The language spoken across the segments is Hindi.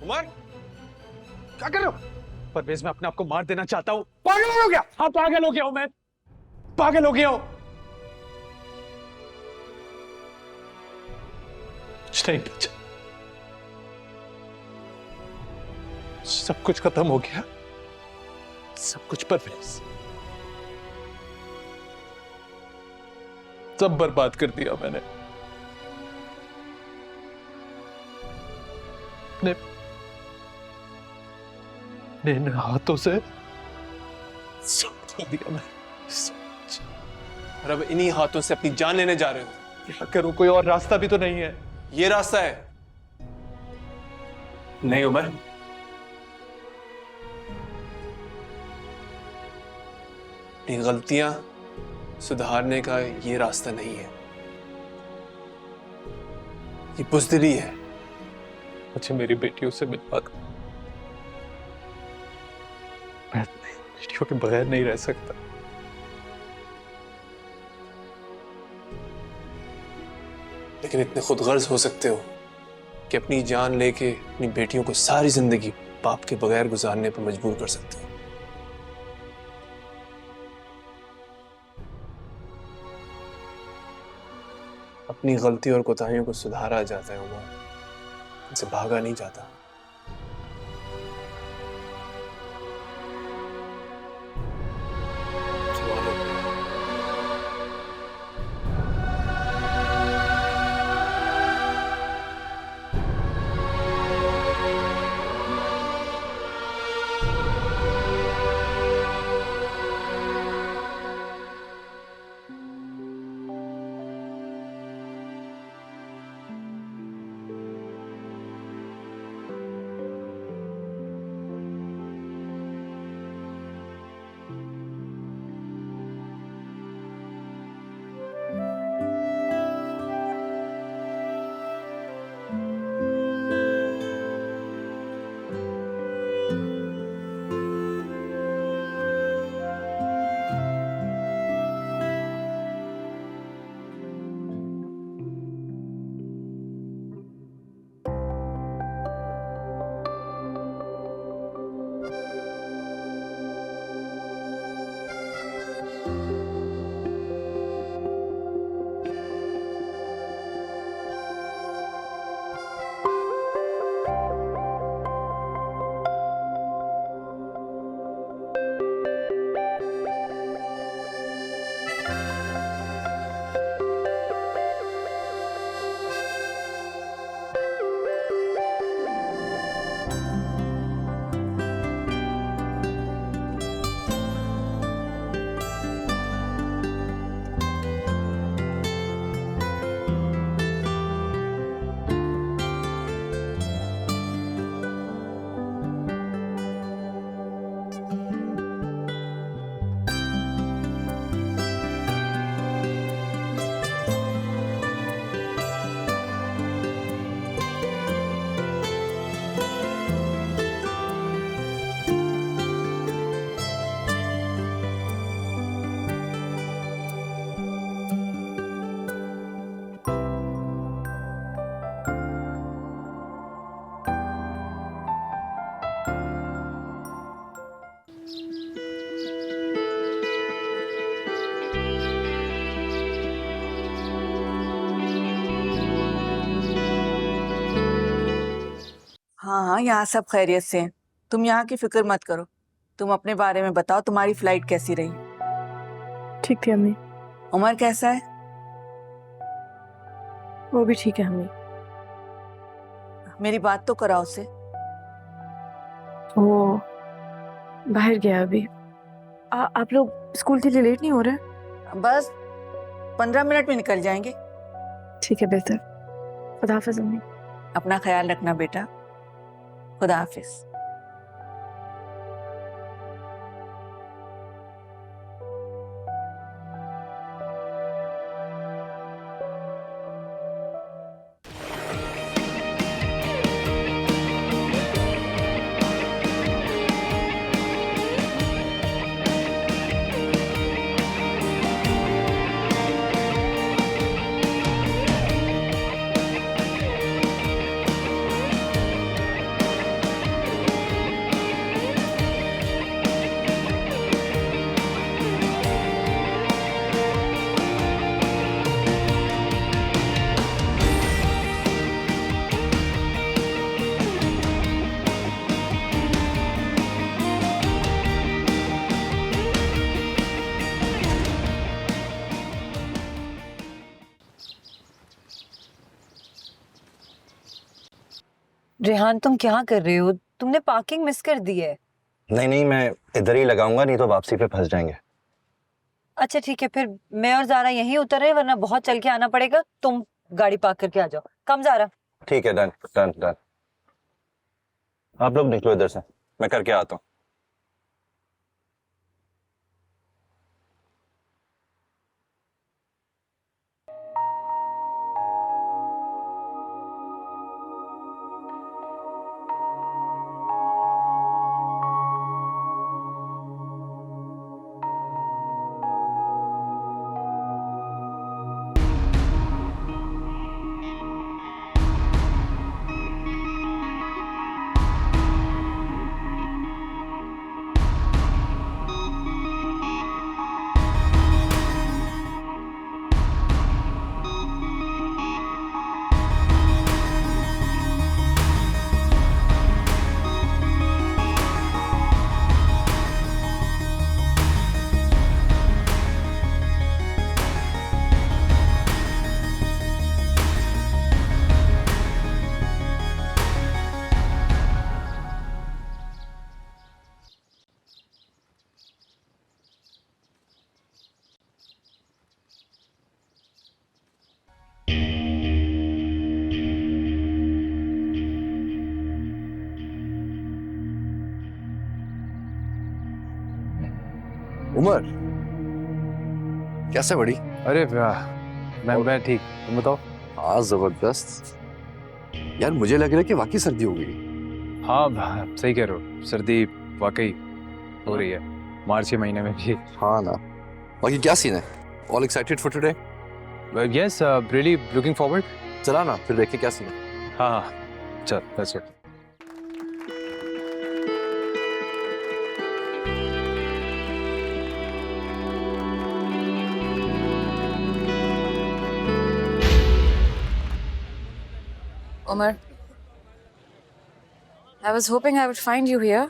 उमर, क्या कर रहे हो? परवेज, मैं अपने आप को मार देना चाहता हूँ। पागल हो गया? हाँ, पागल हो गया हूँ मैं, पागल हो गया हूँ। कुछ नहीं बचा, सब कुछ खत्म हो गया, सब कुछ परवेज, सब बर्बाद कर दिया मैंने। अपने इन हाथों से सब खो दिया मैं, सब कुछ। और अब इन्हीं हाथों से अपनी जान लेने जा रहे हो। क्या करूं? कोई और रास्ता भी तो नहीं है। ये रास्ता है। नहीं उमर, अपनी गलतियां सुधारने का ये रास्ता नहीं है, ये बुज़दिली है। मुझे मेरी बेटियों से मिलवा दो, मैं अपनी बेटियों के बगैर नहीं रह सकता। लेकिन इतने खुदगर्ज हो सकते हो कि अपनी जान लेके अपनी बेटियों को सारी जिंदगी बाप के बगैर गुजारने पर मजबूर कर सकते हो। अपनी गलती और कोताहियों को सुधारा जाता है उमर, इनसे भागा नहीं जाता। हाँ हाँ, यहाँ सब खैरियत से हैं। तुम यहाँ की फिक्र मत करो। तुम अपने बारे में बताओ, तुम्हारी फ्लाइट कैसी रही? ठीक थी अम्मी। उमर कैसा है? वो भी ठीक है अम्मी। मेरी बात तो कराओ उससे। वो बाहर गया अभी। आप लोग स्कूल के लिए लेट नहीं हो रहे? बस 15 मिनट में निकल जाएंगे। ठीक है, बेहतर। खुदा हाफिज अम्मी। अपना ख्याल रखना बेटा। खुदा हाफिज। रेहान तुम क्या कर रहे हो? तुमने पार्किंग मिस कर दी है। नहीं नहीं, मैं इधर ही लगाऊंगा, नहीं तो वापसी पे फंस जाएंगे। अच्छा ठीक है, फिर मैं और ज़ारा यहीं उतर रहे, वरना बहुत चल के आना पड़ेगा। तुम गाड़ी पार्क करके आ जाओ। कम ज़ारा। ठीक है, डन डन डन। आप लोग निकलो इधर से, मैं करके आता हूँ। उमर, कैसे बड़ी? अरे वाह, मैं ठीक। तुम बताओ। हाँ जबरदस्त। यार मुझे लग रहा है कि वाकई सर्दी हो गई। हाँ सही कह रहे हो, सर्दी वाकई हो रही है मार्च के महीने में भी। हाँ ना। बाकी क्या सीन है? All excited for today? Yes, really looking forward. चला ना फिर देखे क्या सीन है। हाँ चल let's go. Umar, I was hoping I would find you here.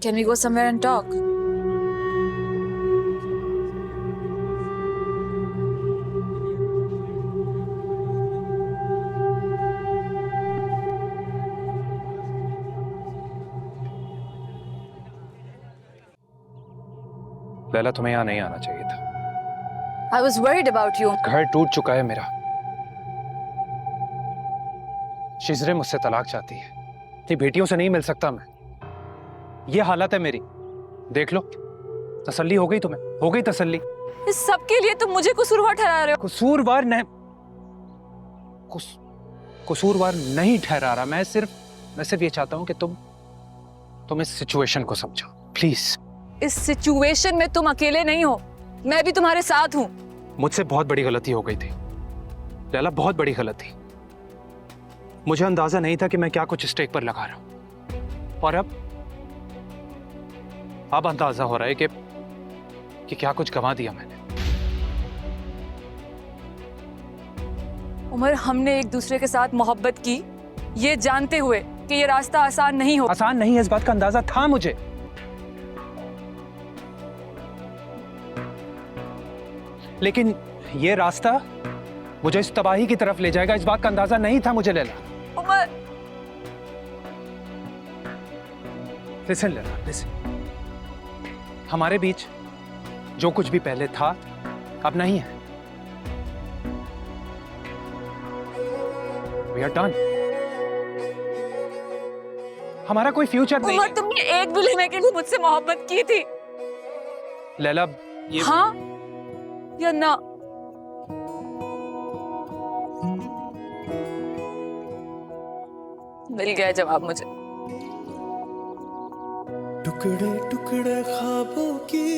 Can we go somewhere and talk? Laila, तुम्हें यहाँ नहीं आना चाहिए था। I was worried about you. घर टूट चुका है मेरा। शिजरे मुझसे तलाक चाहती है। अपनी बेटियों से नहीं मिल सकता मैं। ये हालत है मेरी, देख लो। तसल्ली हो गई तुम्हें? हो गई तसल्ली? इस सब के लिए तुम मुझे कसूरवार ठहरा रहे हो। कसूरवार नहीं, कसूरवार नहीं ठहरा रहा। मैं सिर्फ ये चाहता हूं कि तुम इस सिचुएशन को समझो प्लीज। इस सिचुएशन में तुम अकेले नहीं हो, मैं भी तुम्हारे साथ हूँ। मुझसे बहुत बड़ी गलती हो गई थी लैला, बहुत बड़ी गलती। मुझे अंदाजा नहीं था कि मैं क्या कुछ स्टेक पर लगा रहा हूं, और अब अंदाजा हो रहा है कि क्या कुछ गंवा दिया मैंने। उमर, हमने एक दूसरे के साथ मोहब्बत की, ये जानते हुए कि ये रास्ता आसान नहीं हो। आसान नहीं है, इस बात का अंदाजा था मुझे। लेकिन ये रास्ता मुझे इस तबाही की तरफ ले जाएगा, इस बात का अंदाजा नहीं था मुझे लैला। Umar, listen Laila, listen. हमारे बीच जो कुछ भी पहले था अब नहीं है। We are done. हमारा कोई फ्यूचर नहीं उमर, है। तुमने एक भी लेने के लिए मुझसे मोहब्बत की थी। लैला, ये हाँ या ना? मिल गया जवाब मुझे। टुकड़े टुकड़े ख्वाबों की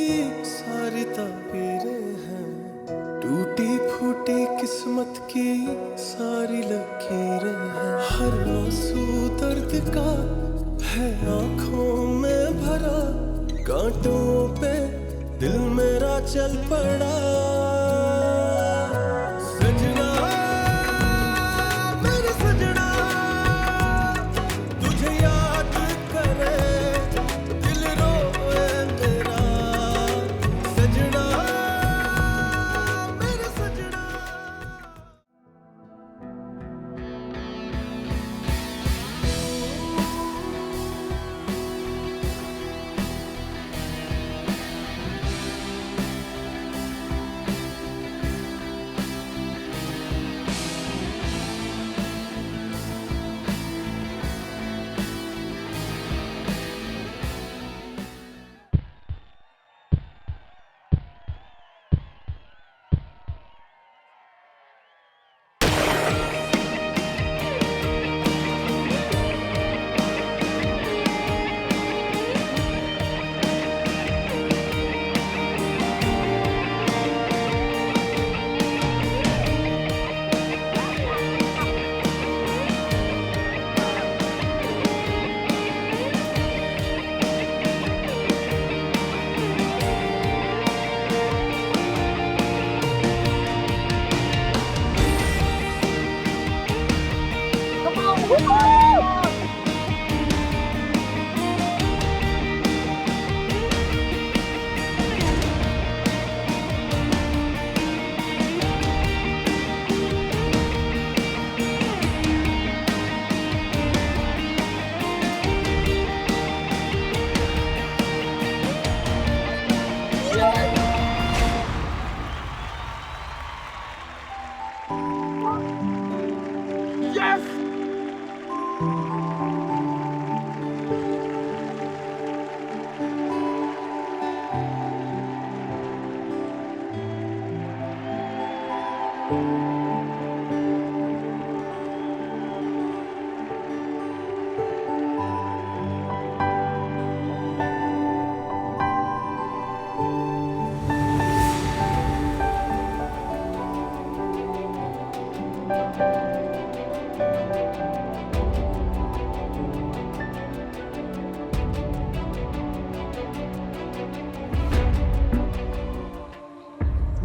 सारी ताबीरें हैं, टूटी फूटी किस्मत की सारी लकीरें हैं। हर आंसू दर्द का है आंखों में भरा, कांटों पे दिल मेरा चल पड़ा। सजना मेरे सजना, तुझे याद करे दिल रोए मेरा। सजना मेरे सजना।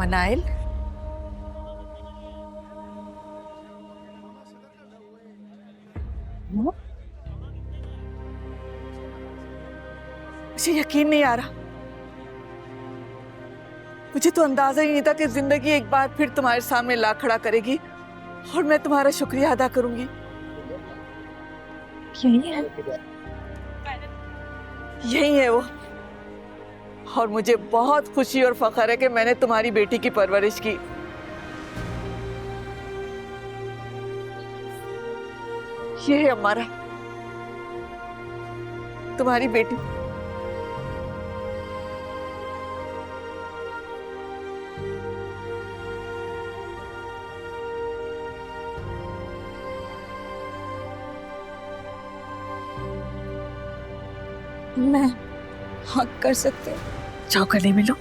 मनाइल, मुझे यकीन नहीं आ रहा। मुझे तो अंदाजा ही नहीं था कि जिंदगी एक बार फिर तुम्हारे सामने ला खड़ा करेगी और मैं तुम्हारा शुक्रिया अदा करूंगी। यही है वो। और मुझे बहुत खुशी और फख्र है कि मैंने तुम्हारी बेटी की परवरिश की। ये है हमारा, तुम्हारी बेटी। मैं हाँ कर सकते। जाओ गले मिलो।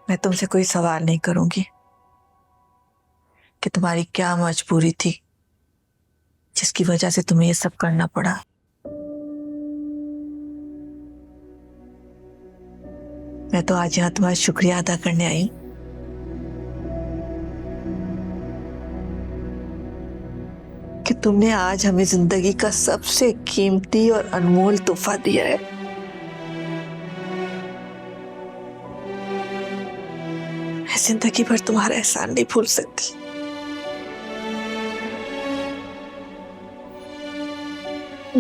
मैं तुमसे कोई सवाल नहीं करूंगी कि तुम्हारी क्या मजबूरी थी जिसकी वजह से तुम्हें ये सब करना पड़ा। मैं तो आज यहाँ तुम्हारा शुक्रिया अदा करने आई हूं कि तुमने आज हमें जिंदगी का सबसे कीमती और अनमोल तोहफा दिया है। मैं जिंदगी भर तुम्हारा एहसान नहीं भूल सकती।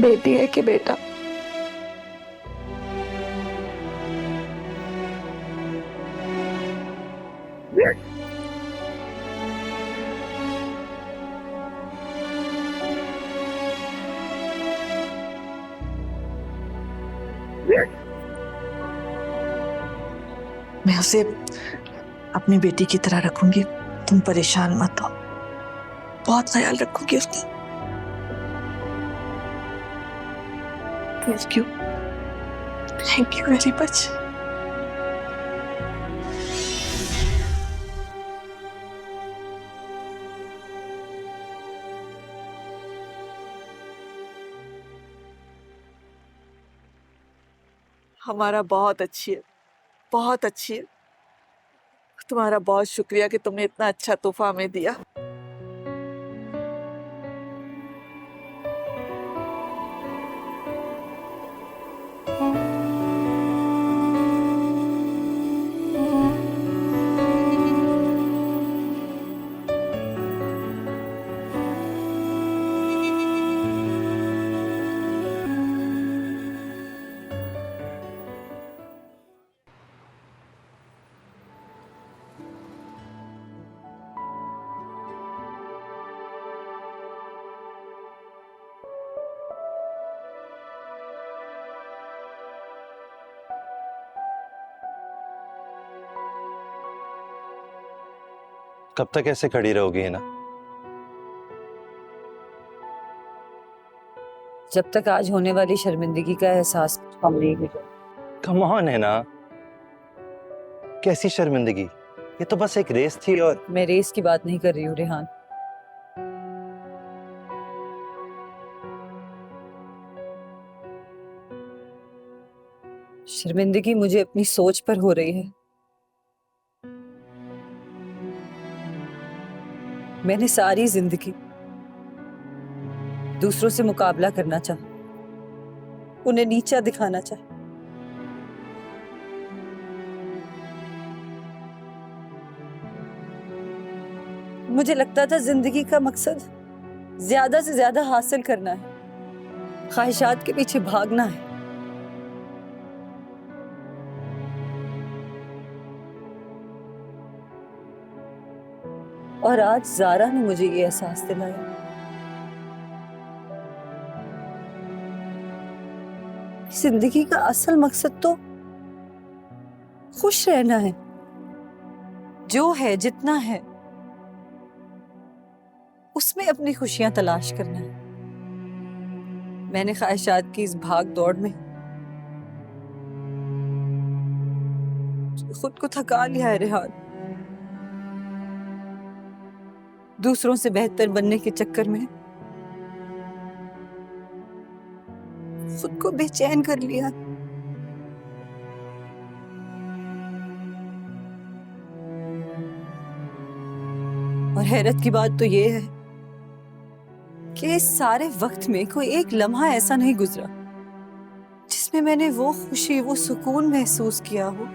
बेटी है कि बेटा? मैं उसे अपनी बेटी की तरह रखूंगी, तुम परेशान मत हो। बहुत ख्याल रखूंगी उसका। Thank you. Thank you very much. हमारा बहुत अच्छी है, बहुत अच्छी है। तुम्हारा बहुत शुक्रिया कि तुमने इतना अच्छा तोहफा हमें दिया। कब तक ऐसे खड़ी रहोगी हिना? जब तक आज होने वाली शर्मिंदगी का एहसास कम नहीं हो जाए। कम ऑन है ना, कैसी शर्मिंदगी? ये तो बस एक रेस थी और मैं रेस की बात नहीं कर रही हूँ रेहान। शर्मिंदगी मुझे अपनी सोच पर हो रही है। मैंने सारी जिंदगी दूसरों से मुकाबला करना चाहा, उन्हें नीचा दिखाना चाहा। मुझे लगता था जिंदगी का मकसद ज्यादा से ज्यादा हासिल करना है, ख्वाहिशात के पीछे भागना है। और आज ज़ारा ने मुझे ये एहसास दिलाया कि जिंदगी का असल मकसद तो खुश रहना है, जो है जितना है उसमें अपनी खुशियां तलाश करना है। मैंने ख्वाहिशात की इस भाग दौड़ में खुद को थका लिया है रेहान। दूसरों से बेहतर बनने के चक्कर में खुद को बेचैन कर लिया। और हैरत की बात तो ये है कि इस सारे वक्त में कोई एक लम्हा ऐसा नहीं गुजरा जिसमें मैंने वो खुशी, वो सुकून महसूस किया हो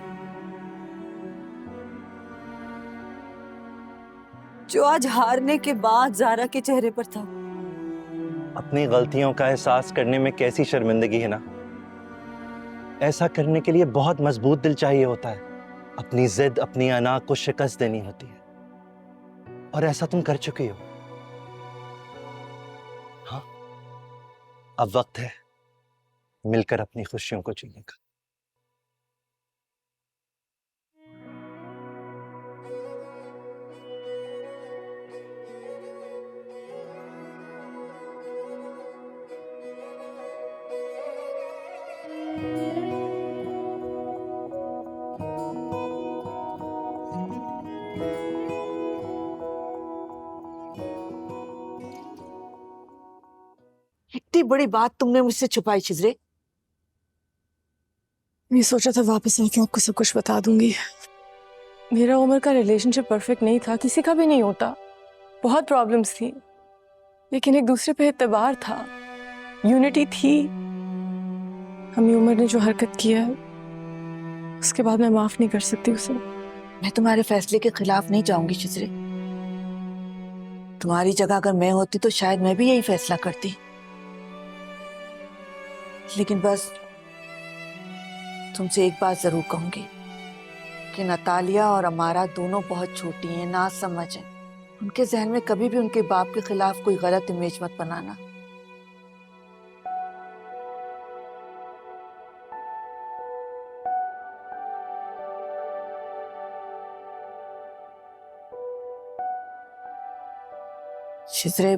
जो आज हारने के बाद ज़ारा के चेहरे पर था। अपनी गलतियों का एहसास करने में कैसी शर्मिंदगी है ना। ऐसा करने के लिए बहुत मजबूत दिल चाहिए होता है। अपनी जिद, अपनी अना को शिकस्त देनी होती है, और ऐसा तुम कर चुकी हो। हाँ, अब वक्त है मिलकर अपनी खुशियों को जीने का। इतनी बड़ी बात तुमने मुझसे छुपाई छिजरे। मैं सोचा था वापस आके आपको सब कुछ बता दूंगी। मेरा उमर का रिलेशनशिप परफेक्ट नहीं था, किसी का भी नहीं होता। बहुत प्रॉब्लम्स थी, लेकिन एक दूसरे पे एतबार था, यूनिटी थी। हमें उमर ने जो हरकत किया है उसके बाद मैं माफ नहीं कर सकती उसे। मैं तुम्हारे फैसले के खिलाफ नहीं जाऊंगी छिजरे। तुम्हारी जगह अगर मैं होती तो शायद मैं भी यही फैसला करती। लेकिन बस तुमसे एक बात जरूर कहूंगी कि नतालिया और अमारा दोनों बहुत छोटी हैं, ना समझ हैं। उनके जहन में कभी भी उनके बाप के खिलाफ कोई गलत इमेज मत बनाना। शिजरे,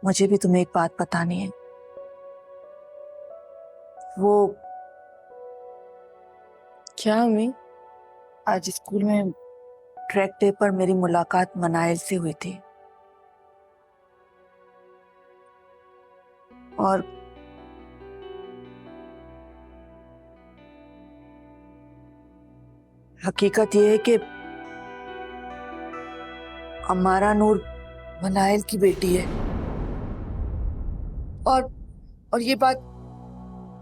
मुझे भी तुम्हें एक बात बतानी है। वो क्या अम्मी? आज स्कूल में ट्रैक डे पर मेरी मुलाकात मनाइल से हुई थी, और हकीकत यह है कि अमारा नूर मनाइल की बेटी है। और ये बात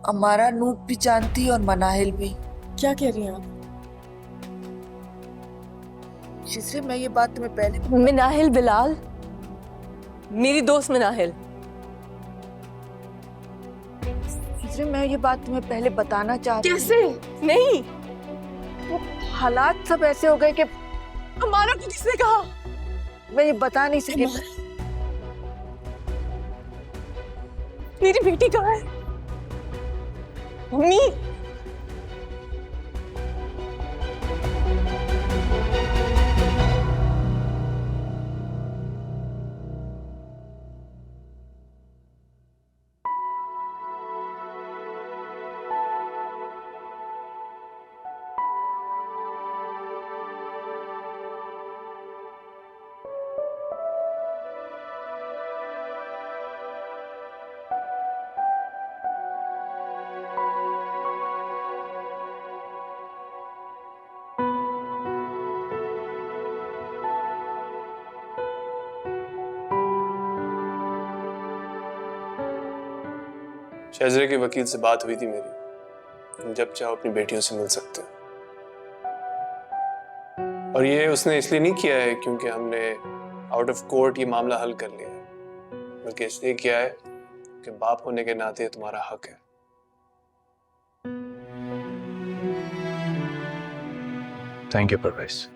अमारा नूर भी जानती है और मनाइल भी। क्या कह रही हैं आप? शिजरे, मैं ये बात तुम्हें पहले मिनाहिल बिलाल, मेरी दोस्त मिनाहिल। शिजरे, मैं ये बात तुम्हें पहले बताना चाहती हूँ। कैसे? नहीं, हालात सब ऐसे हो गए कि हमारा को किसने कहा? मैं ये बता नहीं सकी। मेरी बेटी कहाँ है? मम्मी, शेजरे के वकील से बात हुई थी मेरी, जब चाहो अपनी बेटियों से मिल सकते हो। और ये उसने इसलिए नहीं किया है क्योंकि हमने आउट ऑफ कोर्ट ये मामला हल कर लिया है, बल्कि इसलिए किया है कि बाप होने के नाते तुम्हारा हक है। Thank you Parvez.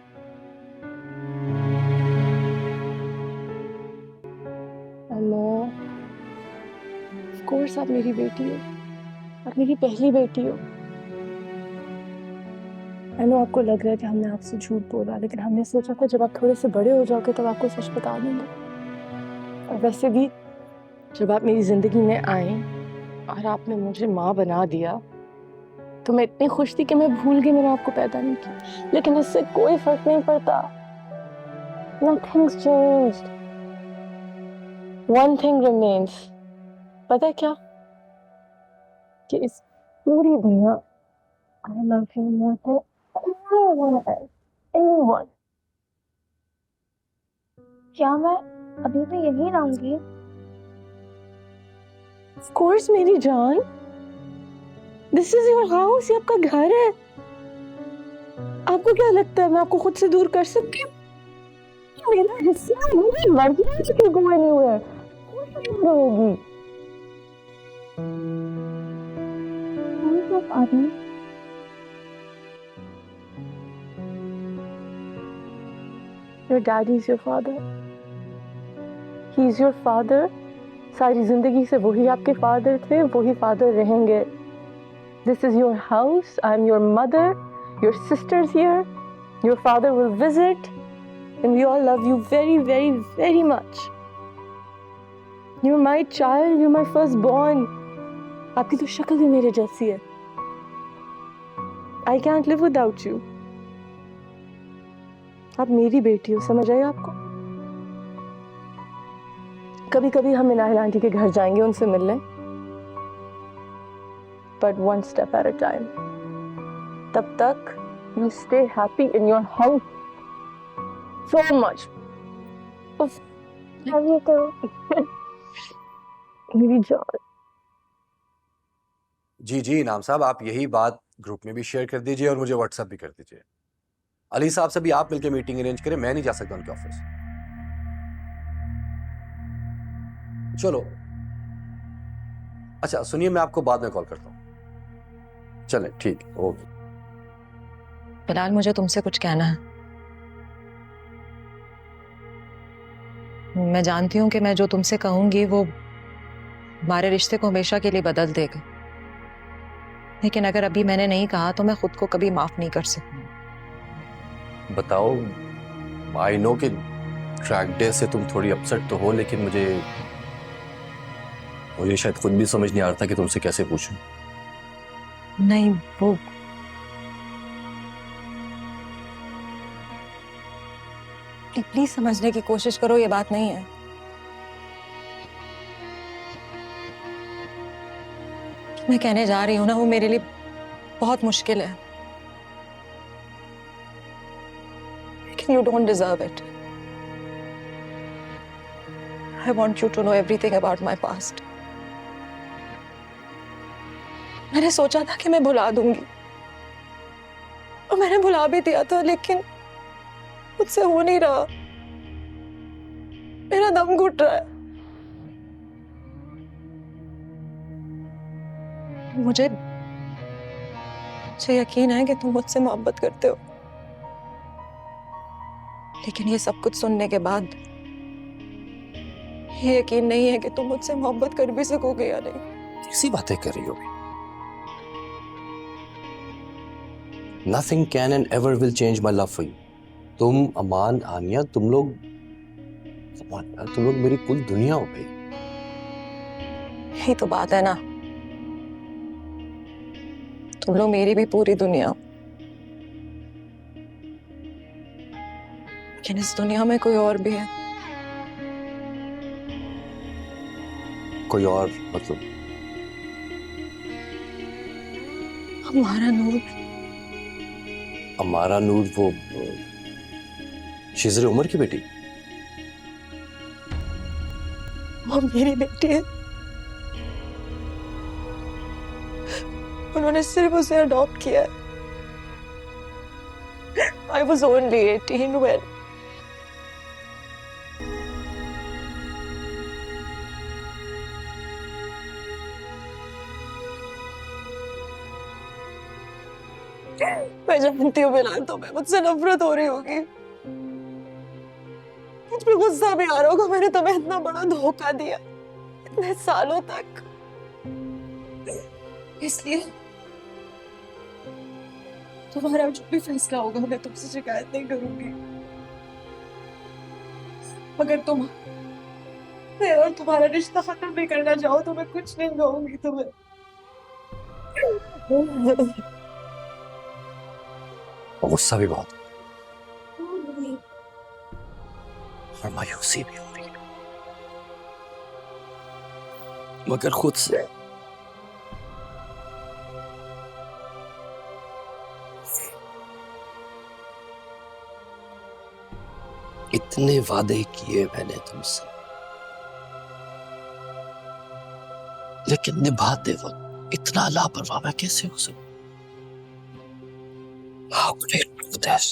Of course आप मेरी बेटी हो, आप मेरी पहली बेटी हो। आई नो आपको लग रहा है कि हमने आपसे झूठ बोला, लेकिन हमने सोचा था जब आप थोड़े से बड़े हो जाओगे तब आपको सच बता देंगे। और वैसे भी जब आप मेरी जिंदगी में आए और आपने मुझे माँ बना दिया तो मैं इतनी खुश थी कि मैं भूल गई मैंने आपको पैदा नहीं किया। लेकिन इससे कोई फर्क नहीं पड़ता। Nothing's changed. One thing remains. पता है क्या? कि इस पूरी दुनिया I love you more than anyone else. Anyone. क्या मैं अभी भी यही रहूंगी? Of course मेरी जान। This is your house, ये आपका घर है। आपको क्या लगता है मैं आपको खुद से दूर कर सकती हूँ? मेरा हिस्सा है, मेरी मर्जी है कि go anywhere। कोई नहीं होगी। कौन सा आदमी? Your daddy is your father. He is your father. सारी जिंदगी से वही आपके फादर थे, वही फादर रहेंगे। This is your house. I'm your mother. Your sister's here. Your father will visit. And we all love you very, very, very much. You're my child. You're my firstborn. आपकी तो शक्ल भी मेरे जैसी है। I can't live without you. आप मेरी बेटी हो, समझ आई आपको? कभी कभी हम इनाहिल आंटी के घर जाएंगे उनसे मिलने, but one step at a time. तब तक you stay happy in your house so much. Love you too. मेरी जान। जी जी इनाम साहब, आप यही बात ग्रुप में भी शेयर कर दीजिए और मुझे व्हाट्सएप भी कर दीजिए। अली साहब से भी आप मिलकर मीटिंग अरेंज करें, मैं नहीं जा सकता उनके ऑफिस। चलो अच्छा सुनिए, मैं आपको बाद में कॉल करता हूँ। चलें ठीक, ओके। फिलहाल मुझे तुमसे कुछ कहना है। मैं जानती हूँ कि मैं जो तुमसे कहूंगी वो हमारे रिश्ते को हमेशा के लिए बदल देगा, लेकिन अगर अभी मैंने नहीं कहा तो मैं खुद को कभी माफ नहीं कर सकती। बताओ, आई नो कि ट्रैक डे से तुम थोड़ी अपसेट तो हो, लेकिन मुझे शायद खुद भी समझ नहीं आ रहा था कि तुमसे कैसे पूछूं। नहीं, वो प्लीज समझने की कोशिश करो, ये बात नहीं है। मैं कहने जा रही हूँ ना, वो मेरे लिए बहुत मुश्किल है, लेकिन you don't deserve it. I want you to know everything about my past. मैंने सोचा था कि मैं भुला दूंगी, और मैंने भुला भी दिया था, लेकिन मुझसे हो नहीं रहा। मेरा दम घुट रहा है। मुझे यकीन है कि तुम मुझसे मोहब्बत करते हो, लेकिन ये सब कुछ सुनने के बाद ये यकीन नहीं है कि तुम मुझसे मोहब्बत कर भी सकोगे या नहीं। कैसी बातें कर रही हो? Nothing can and ever will change my love for you. तुम, अमान, आनिया, तुम लोग मेरी कुल दुनिया हो गई। यही तो बात है ना, तुम लोग मेरी भी पूरी दुनिया। लेकिन इस दुनिया में कोई और भी है। कोई और मतलब? हमारा नूर। हमारा नूर? वो शिजरे उमर की बेटी? वो मेरी बेटी है। उन्होंने सिर्फ उसे अडॉप्ट किया है। I was only 18 when मैं जानती हूँ बिलाल, तुम्हें मुझसे नफरत हो रही होगी, मुझ पे गुस्सा भी आ रहा होगा। मैंने तुम्हें इतना बड़ा धोखा दिया इतने सालों तक, इसलिए तुम्हारा जो भी फैसला होगा मैं तुमसे शिकायत नहीं करूंगी। अगर तुम और तुम्हारा रिश्ता खत्म भी करना चाहो तो मैं कुछ नहीं कहूंगी तुम्हें। गुस्सा भी बहुत और मायूसी भी हो रही है, मगर खुद से इतने वादे किए मैंने तुमसे, लेकिन निभाते वक्त इतना लापरवाह मैं कैसे हो सकूं? How could I do this?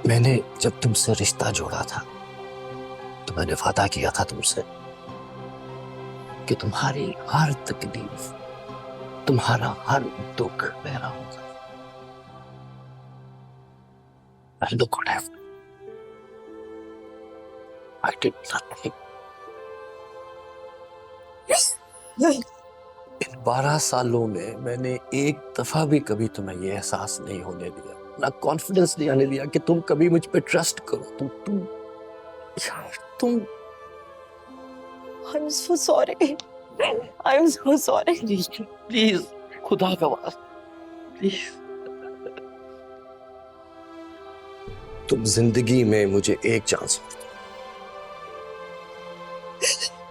मैंने जब तुमसे रिश्ता जोड़ा था तो मैंने वादा किया था तुमसे कि तुम्हारी हर तकलीफ, तुम्हारा हर दुख मेरा होगा। And look what happened. I did nothing. इन 12 सालों में मैंने एक दफा भी कभी तुम्हें ये एहसास नहीं होने दिया, ना कॉन्फिडेंस नहीं आने दिया कि तुम कभी मुझ पे ट्रस्ट करो। तुम I'm so sorry. I'm so sorry. Please खुदा का वास्ता प्लीज, तुम जिंदगी में मुझे एक चांस दो।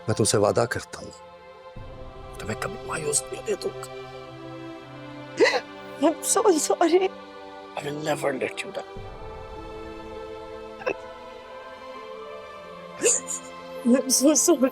मैं तुमसे वादा करता हूँ तुम्हें कभी मायूस नहीं होने दूंगा। I'm so sorry. I will never let you down. I'm so sorry.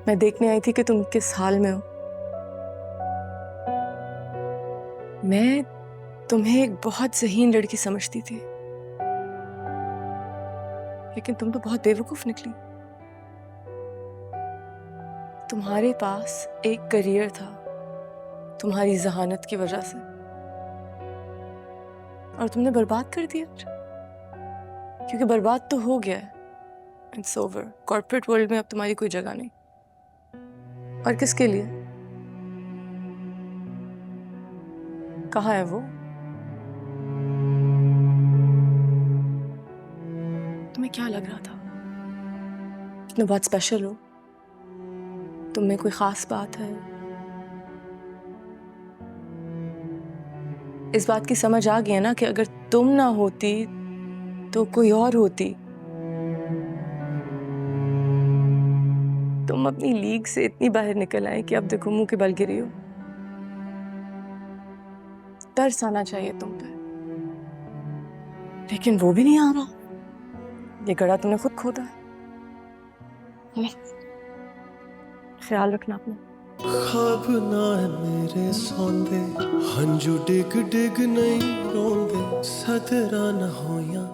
मैं देखने आई थी कि तुम किस हाल में हो। मैं तुम्हें एक बहुत ज़हीन लड़की समझती थी, लेकिन तुम तो बहुत बेवकूफ निकली। तुम्हारे पास एक करियर था तुम्हारी जहानत की वजह से, और तुमने बर्बाद कर दिया, क्योंकि बर्बाद तो हो गया है। It's over. कॉर्पोरेट वर्ल्ड में अब तुम्हारी कोई जगह नहीं। और किसके लिए? कहाँ है वो? तुम्हें क्या लग रहा था तुम बहुत स्पेशल हो, तुम में कोई खास बात है? इस बात की समझ आ गई ना कि अगर तुम ना होती तो कोई और होती। तुम अपनी लीग से इतनी बाहर निकल आए कि अब देखो मुंह के बल गिरी हो। तरस आना चाहिए तुम पे, लेकिन वो भी नहीं आ रहा। ये गड़ा तुमने खुद खोदा है। ख्याल रखना अपना। ख्वाब ना है मेरे सौंदे, हंजू डिग डिग नहीं रोंदे, सदरा ना हो या